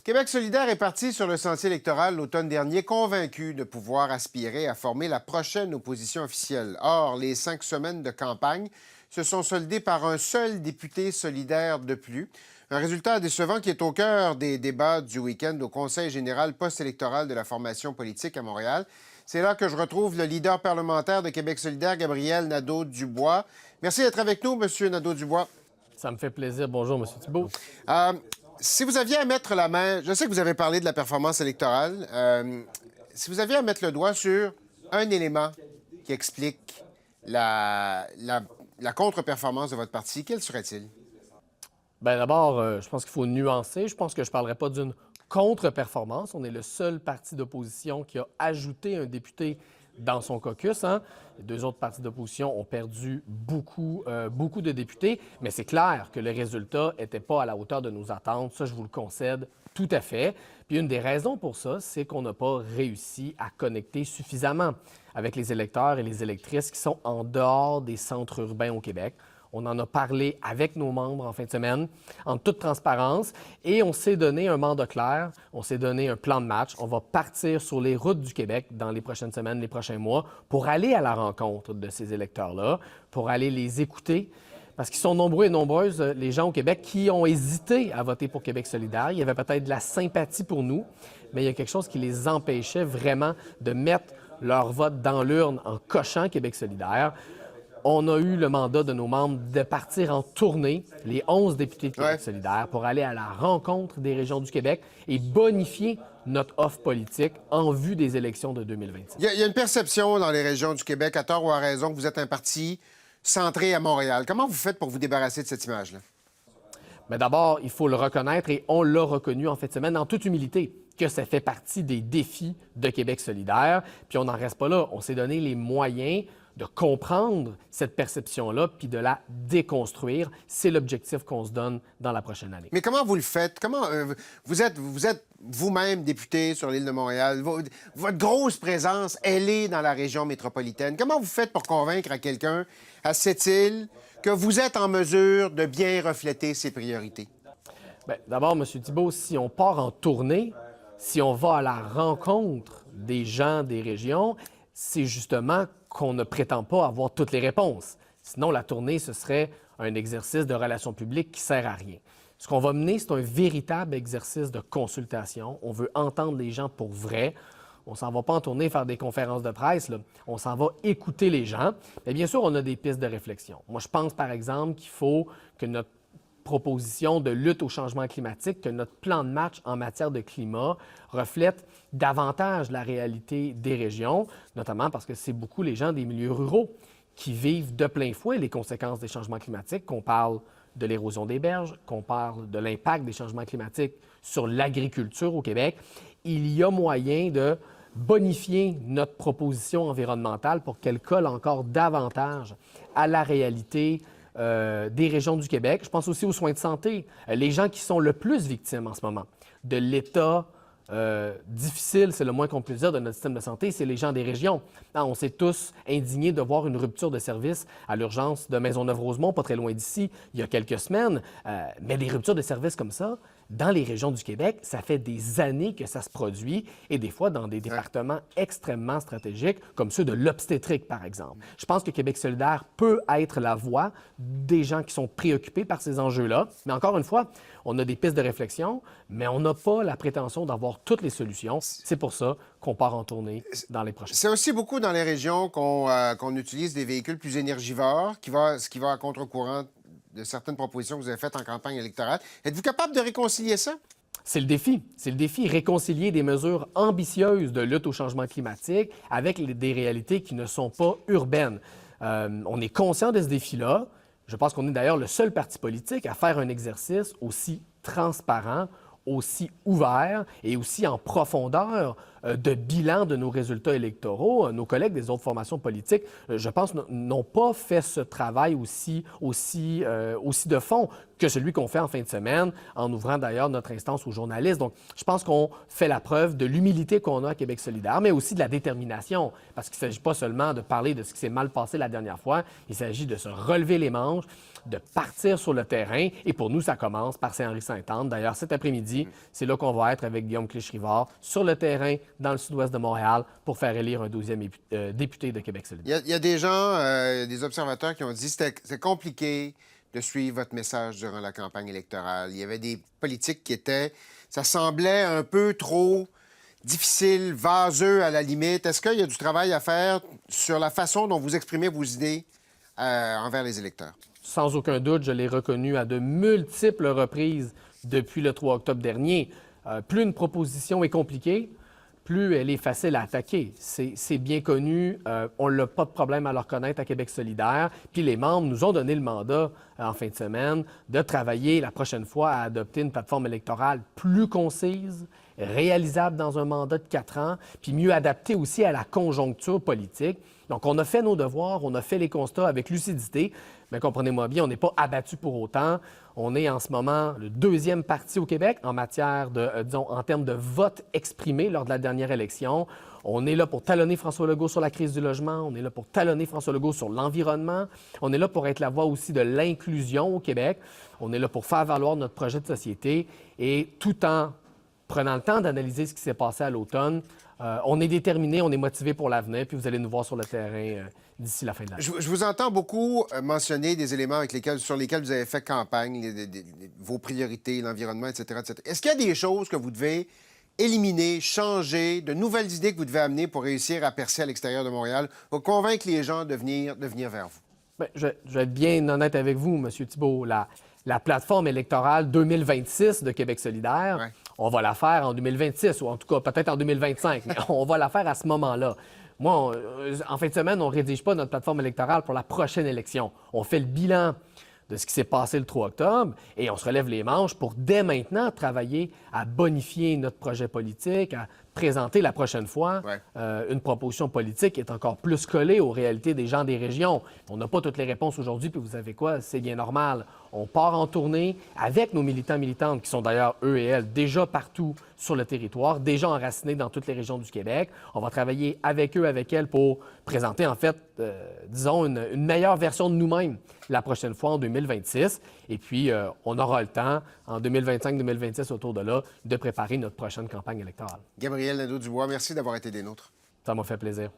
Québec solidaire est parti sur le sentier électoral l'automne dernier, convaincu de pouvoir aspirer à former la prochaine opposition officielle. Or, les 5 semaines de campagne se sont soldées par un seul député solidaire de plus. Un résultat décevant qui est au cœur des débats du week-end au Conseil général post-électoral de la formation politique à Montréal. C'est là que je retrouve le leader parlementaire de Québec solidaire, Gabriel Nadeau-Dubois. Merci d'être avec nous, M. Nadeau-Dubois. Ça me fait plaisir. Bonjour, M. Thibault. Si vous aviez à mettre la main, je sais que vous avez parlé de la performance électorale, si vous aviez à mettre le doigt sur un élément qui explique la contre-performance de votre parti, quel serait-il? Bien, d'abord, je pense qu'il faut nuancer. Je pense que je ne parlerai pas d'une contre-performance. On est le seul parti d'opposition qui a ajouté un député dans son caucus. Les 2 autres partis d'opposition ont perdu beaucoup de députés, mais c'est clair que le résultat n'était pas à la hauteur de nos attentes. Ça, je vous le concède tout à fait. Puis une des raisons pour ça, c'est qu'on n'a pas réussi à connecter suffisamment avec les électeurs et les électrices qui sont en dehors des centres urbains au Québec. On en a parlé avec nos membres en fin de semaine, en toute transparence, et on s'est donné un mandat clair, on s'est donné un plan de match. On va partir sur les routes du Québec dans les prochaines semaines, les prochains mois, pour aller à la rencontre de ces électeurs-là, pour aller les écouter, parce qu'ils sont nombreux et nombreuses, les gens au Québec, qui ont hésité à voter pour Québec solidaire. Il y avait peut-être de la sympathie pour nous, mais il y a quelque chose qui les empêchait vraiment de mettre leur vote dans l'urne en cochant Québec solidaire. On a eu le mandat de nos membres de partir en tournée, les 11 députés de Québec solidaire, pour aller à la rencontre des régions du Québec et bonifier notre offre politique en vue des élections de 2026. Il y a une perception dans les régions du Québec, à tort ou à raison, que vous êtes un parti centré à Montréal. Comment vous faites pour vous débarrasser de cette image-là? Mais d'abord, il faut le reconnaître, et on l'a reconnu en fin de semaine en toute humilité, que ça fait partie des défis de Québec solidaire. Puis on n'en reste pas là. On s'est donné les moyens de comprendre cette perception-là puis de la déconstruire. C'est l'objectif qu'on se donne dans la prochaine année. Mais comment vous le faites? Comment vous êtes vous-même député sur l'île de Montréal. Votre grosse présence, elle est dans la région métropolitaine. Comment vous faites pour convaincre à quelqu'un à cette île que vous êtes en mesure de bien refléter ses priorités? Bien, d'abord, M. Thibault, si on part en tournée, si on va à la rencontre des gens des régions, c'est justement qu'on ne prétend pas avoir toutes les réponses. Sinon, la tournée, ce serait un exercice de relations publiques qui ne sert à rien. Ce qu'on va mener, c'est un véritable exercice de consultation. On veut entendre les gens pour vrai. On ne s'en va pas en tournée faire des conférences de presse, là. On s'en va écouter les gens. Mais bien sûr, on a des pistes de réflexion. Moi, je pense, par exemple, qu'il faut que notre proposition de lutte au changement climatique, que notre plan de match en matière de climat reflète davantage la réalité des régions, notamment parce que c'est beaucoup les gens des milieux ruraux qui vivent de plein fouet les conséquences des changements climatiques, qu'on parle de l'érosion des berges, qu'on parle de l'impact des changements climatiques sur l'agriculture au Québec. Il y a moyen de bonifier notre proposition environnementale pour qu'elle colle encore davantage à la réalité des régions du Québec. Je pense aussi aux soins de santé. Les gens qui sont le plus victimes en ce moment de l'état difficile, c'est le moins qu'on puisse dire, de notre système de santé, c'est les gens des régions. On s'est tous indignés de voir une rupture de service à l'urgence de Maisonneuve-Rosemont, pas très loin d'ici, il y a quelques semaines. Mais des ruptures de service comme ça, dans les régions du Québec, ça fait des années que ça se produit, et des fois dans des départements extrêmement stratégiques, comme ceux de l'obstétrique, par exemple. Je pense que Québec solidaire peut être la voix des gens qui sont préoccupés par ces enjeux-là. Mais encore une fois, on a des pistes de réflexion, mais on n'a pas la prétention d'avoir toutes les solutions. C'est pour ça qu'on part en tournée dans les prochaines. C'est aussi beaucoup dans les régions qu'on utilise des véhicules plus énergivores, ce qui va à contre-courant de certaines propositions que vous avez faites en campagne électorale. Êtes-vous capable de réconcilier ça? C'est le défi. C'est le défi, réconcilier des mesures ambitieuses de lutte au changement climatique avec des réalités qui ne sont pas urbaines. On est conscient de ce défi-là. Je pense qu'on est d'ailleurs le seul parti politique à faire un exercice aussi transparent, aussi ouvert et aussi en profondeur de bilan de nos résultats électoraux. Nos collègues des autres formations politiques, je pense, n'ont pas fait ce travail aussi de fond que celui qu'on fait en fin de semaine, en ouvrant d'ailleurs notre instance aux journalistes. Donc, je pense qu'on fait la preuve de l'humilité qu'on a à Québec solidaire, mais aussi de la détermination, parce qu'il ne s'agit pas seulement de parler de ce qui s'est mal passé la dernière fois, il s'agit de se relever les manches, de partir sur le terrain, et pour nous, ça commence par Saint-Henri-Sainte-Anne. D'ailleurs, cet après-midi, midi. C'est là qu'on va être avec Guillaume Clich-Rivard sur le terrain dans le sud-ouest de Montréal pour faire élire un 12e député de Québec solidaire. Il y a des gens, des observateurs qui ont dit que c'est compliqué de suivre votre message durant la campagne électorale. Il y avait des politiques qui étaient... Ça semblait un peu trop difficile, vaseux à la limite. Est-ce qu'il y a du travail à faire sur la façon dont vous exprimez vos idées envers les électeurs? Sans aucun doute, je l'ai reconnu à de multiples reprises depuis le 3 octobre dernier. Plus une proposition est compliquée, plus elle est facile à attaquer. C'est bien connu. On n'a pas de problème à le reconnaître à Québec solidaire. Puis les membres nous ont donné le mandat en fin de semaine de travailler la prochaine fois à adopter une plateforme électorale plus concise, réalisable dans un mandat de 4 ans, puis mieux adaptée aussi à la conjoncture politique. Donc, on a fait nos devoirs, on a fait les constats avec lucidité, mais comprenez-moi bien, on n'est pas abattu pour autant. On est en ce moment le 2e parti au Québec en matière de, disons, en termes de vote exprimé lors de la dernière élection. On est là pour talonner François Legault sur la crise du logement. On est là pour talonner François Legault sur l'environnement. On est là pour être la voix aussi de l'inclusion au Québec. On est là pour faire valoir notre projet de société et tout en prenant le temps d'analyser ce qui s'est passé à l'automne. On est déterminé, on est motivé pour l'avenir, puis vous allez nous voir sur le terrain d'ici la fin de l'année. Je vous entends beaucoup mentionner des éléments sur lesquels vous avez fait campagne, vos priorités, l'environnement, etc., etc. Est-ce qu'il y a des choses que vous devez éliminer, changer, de nouvelles idées que vous devez amener pour réussir à percer à l'extérieur de Montréal, pour convaincre les gens de venir vers vous? Bien, je vais être bien honnête avec vous, M. Thibault. La plateforme électorale 2026 de Québec solidaire, ouais. On va la faire en 2026, ou en tout cas peut-être en 2025, mais on va la faire à ce moment-là. Moi, en fin de semaine, on ne rédige pas notre plateforme électorale pour la prochaine élection. On fait le bilan de ce qui s'est passé le 3 octobre et on se relève les manches pour dès maintenant travailler à bonifier notre projet politique, à présenter la prochaine fois une proposition politique qui est encore plus collée aux réalités des gens des régions. On n'a pas toutes les réponses aujourd'hui, puis vous savez quoi, c'est bien normal. On part en tournée avec nos militants militantes, qui sont d'ailleurs, eux et elles, déjà partout sur le territoire, déjà enracinés dans toutes les régions du Québec. On va travailler avec eux, avec elles, pour présenter, en fait, disons, une meilleure version de nous-mêmes la prochaine fois en 2026. Et puis, on aura le temps, en 2025-2026, autour de là, de préparer notre prochaine campagne électorale. Gabriel Nadeau-Dubois, merci d'avoir été des nôtres. Ça m'a fait plaisir.